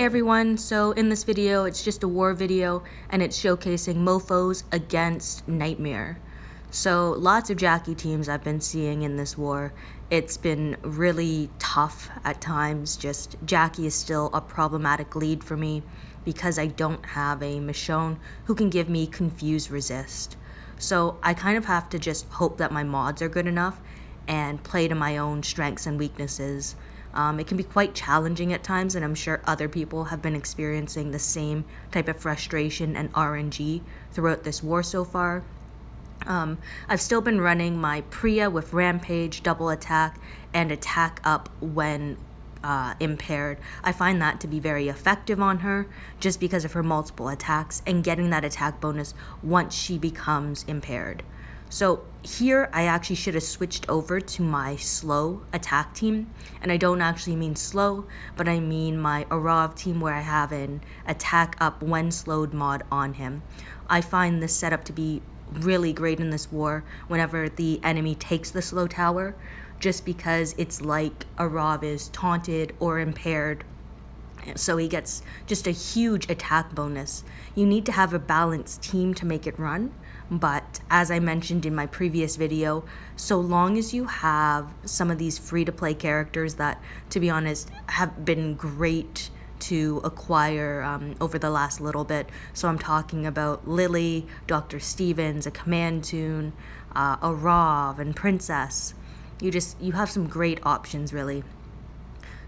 everyone, so in this video it's just a war video and it's showcasing Mofos against Nightmare. So lots of Jackie teams I've been seeing in this war. It's been really tough at times. Just Jackie is still a problematic lead for me because I don't have a Michonne who can give me confuse resist. So I kind of have to just hope that my mods are good enough and play to my own strengths and weaknesses. It can be quite challenging at times, and I'm sure other people have been experiencing the same type of frustration and RNG throughout this war so far. I've still been running my Priya with Rampage, double attack, and attack up when impaired. I find that to be very effective on her just because of her multiple attacks and getting that attack bonus once she becomes impaired. So here I actually should have switched over to my slow attack team, and I don't actually mean slow, but I mean my Arav team where I have an attack up when slowed mod on him. I find this setup to be really great in this war whenever the enemy takes the slow tower, just because it's like Arav is taunted or impaired, so he gets just a huge attack bonus. You need to have a balanced team to make it run, but as I mentioned in my previous video, so long as you have some of these free-to-play characters that, to be honest, have been great to acquire over the last little bit. So I'm talking about Lily, Dr. Stevens, a Command Tune, Arav, and Princess. You have some great options, really.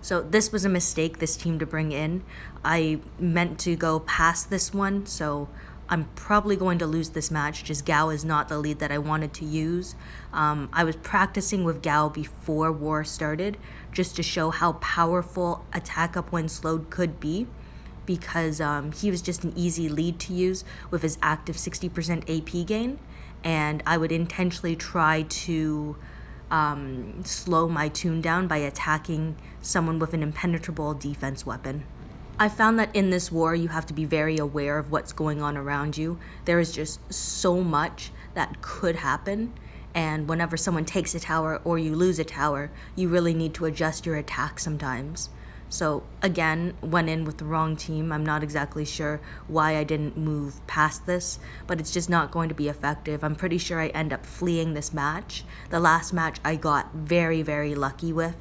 So this was a mistake, this team to bring in. I meant to go past this one, so I'm probably going to lose this match. Just Gao is not the lead that I wanted to use. I was practicing with Gao before war started just to show how powerful attack up when slowed could be, because he was just an easy lead to use with his active 60% AP gain, and I would intentionally try to slow my tune down by attacking someone with an impenetrable defense weapon. I found that in this war, you have to be very aware of what's going on around you. There is just so much that could happen, and whenever someone takes a tower or you lose a tower, you really need to adjust your attack sometimes. So again, went in with the wrong team. I'm not exactly sure why I didn't move past this, but it's just not going to be effective. I'm pretty sure I end up fleeing this match. The last match I got very, very lucky with,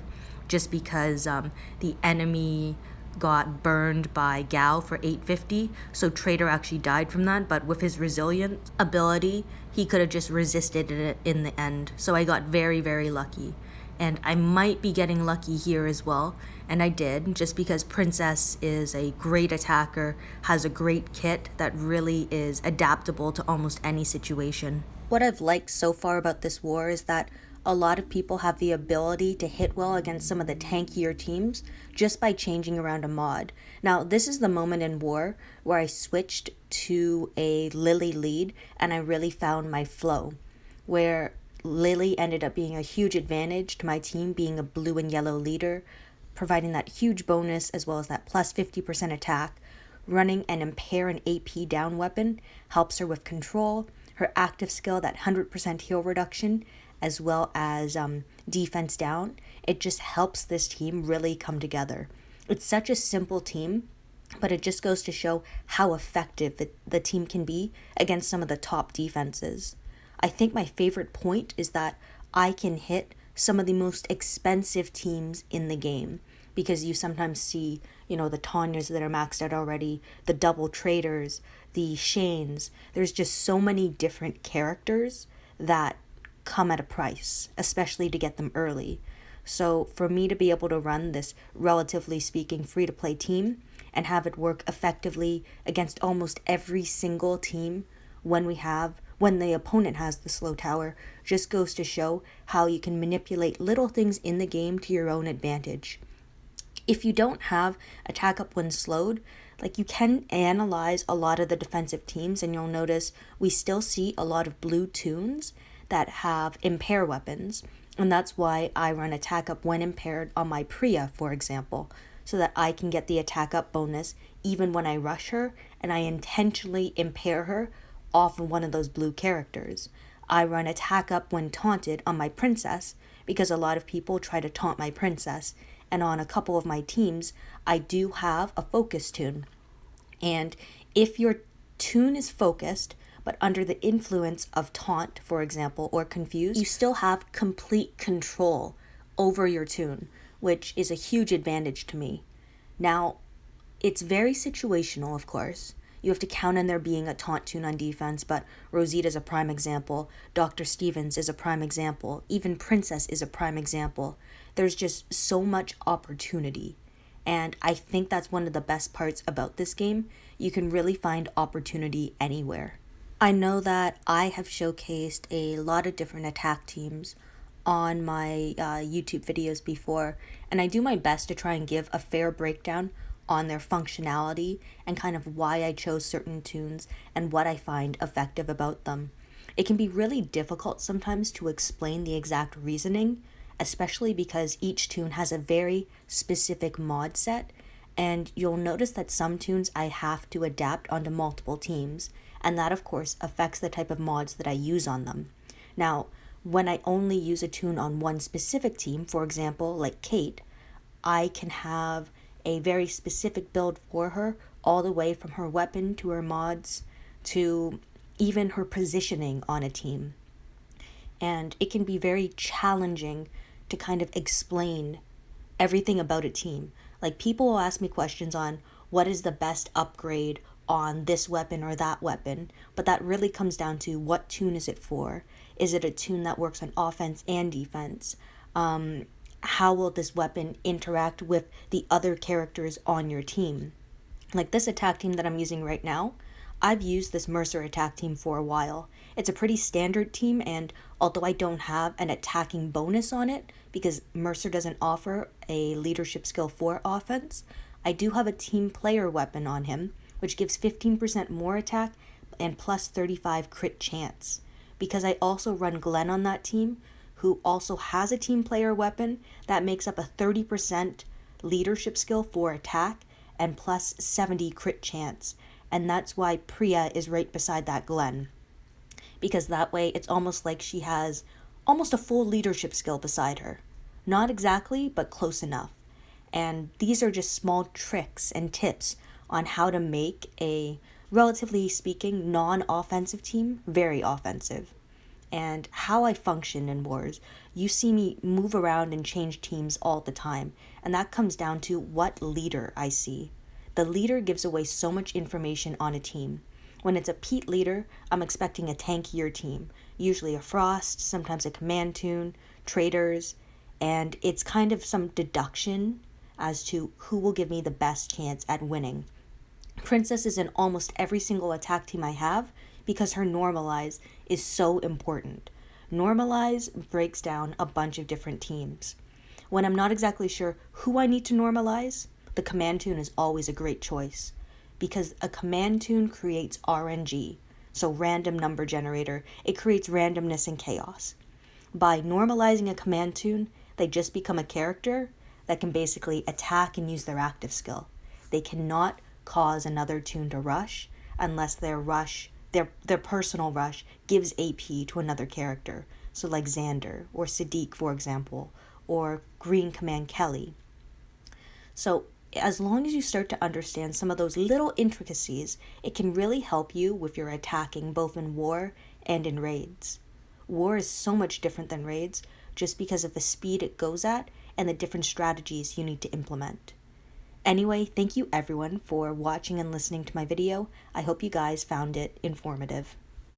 just because the enemy got burned by Gao for 850, so Trader actually died from that, but with his resilient ability, he could have just resisted it in the end. So I got very, very lucky. And I might be getting lucky here as well, and I did, just because Princess is a great attacker, has a great kit that really is adaptable to almost any situation. What I've liked so far about this war is that a lot of people have the ability to hit well against some of the tankier teams just by changing around a mod. Now, this is the moment in war where I switched to a Lily lead and I really found my flow, where Lily ended up being a huge advantage to my team being a blue and yellow leader, providing that huge bonus as well as that plus 50% attack. Running an impair and AP down weapon helps her with control, her active skill, that 100% heal reduction, as well as defense down. It just helps this team really come together. It's such a simple team, but it just goes to show how effective the team can be against some of the top defenses. I think my favorite point is that I can hit some of the most expensive teams in the game, because you sometimes see, the Tanyas that are maxed out already, the double traders, the Shanes. There's just so many different characters that come at a price, especially to get them early. So for me to be able to run this, relatively speaking, free-to-play team and have it work effectively against almost every single team when the opponent has the slow tower, just goes to show how you can manipulate little things in the game to your own advantage. If you don't have attack up when slowed, you can analyze a lot of the defensive teams, and you'll notice we still see a lot of blue tunes that have impair weapons, and that's why I run attack up when impaired on my Priya, for example, so that I can get the attack up bonus even when I rush her and I intentionally impair her off of one of those blue characters. I run attack up when taunted on my Princess because a lot of people try to taunt my Princess, and on a couple of my teams, I do have a focus toon. And if your toon is focused, but under the influence of taunt, for example, or confuse, you still have complete control over your toon, which is a huge advantage to me. Now, it's very situational, of course. You have to count on there being a taunt toon on defense, but Rosita's a prime example. Dr. Stevens is a prime example. Even Princess is a prime example. There's just so much opportunity. And I think that's one of the best parts about this game. You can really find opportunity anywhere. I know that I have showcased a lot of different attack teams on my YouTube videos before, and I do my best to try and give a fair breakdown on their functionality and kind of why I chose certain toons and what I find effective about them. It can be really difficult sometimes to explain the exact reasoning, especially because each toon has a very specific mod set, and you'll notice that some toons I have to adapt onto multiple teams, and that of course affects the type of mods that I use on them. Now, when I only use a toon on one specific team, for example, like Kate, I can have a very specific build for her, all the way from her weapon to her mods to even her positioning on a team. And it can be very challenging to kind of explain everything about a team. Like, people will ask me questions on what is the best upgrade on this weapon or that weapon, but that really comes down to what toon is it for? Is it a toon that works on offense and defense? How will this weapon interact with the other characters on your team? Like this attack team that I'm using right now, I've used this Mercer attack team for a while. It's a pretty standard team, and although I don't have an attacking bonus on it, because Mercer doesn't offer a leadership skill for offense, I do have a team player weapon on him, which gives 15% more attack and plus 35 crit chance. Because I also run Glenn on that team, who also has a team player weapon that makes up a 30% leadership skill for attack and plus 70 crit chance. And that's why Priya is right beside that Glenn. Because that way it's almost like she has almost a full leadership skill beside her. Not exactly, but close enough. And these are just small tricks and tips on how to make a, relatively speaking, non-offensive team very offensive. And how I function in wars. You see me move around and change teams all the time, and that comes down to what leader I see. The leader gives away so much information on a team. When it's a Pete leader, I'm expecting a tankier team, usually a Frost, sometimes a command toon, traders, and it's kind of some deduction as to who will give me the best chance at winning. Princess is in almost every single attack team I have, because her normalize is so important. Normalize breaks down a bunch of different teams. When I'm not exactly sure who I need to normalize, the command toon is always a great choice, because a command toon creates RNG, so random number generator. It creates randomness and chaos. By normalizing a command toon, they just become a character that can basically attack and use their active skill. They cannot cause another toon to rush unless their personal rush gives AP to another character. So like Xander or Sadiq, for example, or Green Command Kelly. So as long as you start to understand some of those little intricacies, it can really help you with your attacking both in war and in raids. War is so much different than raids just because of the speed it goes at and the different strategies you need to implement. Anyway, thank you everyone for watching and listening to my video. I hope you guys found it informative.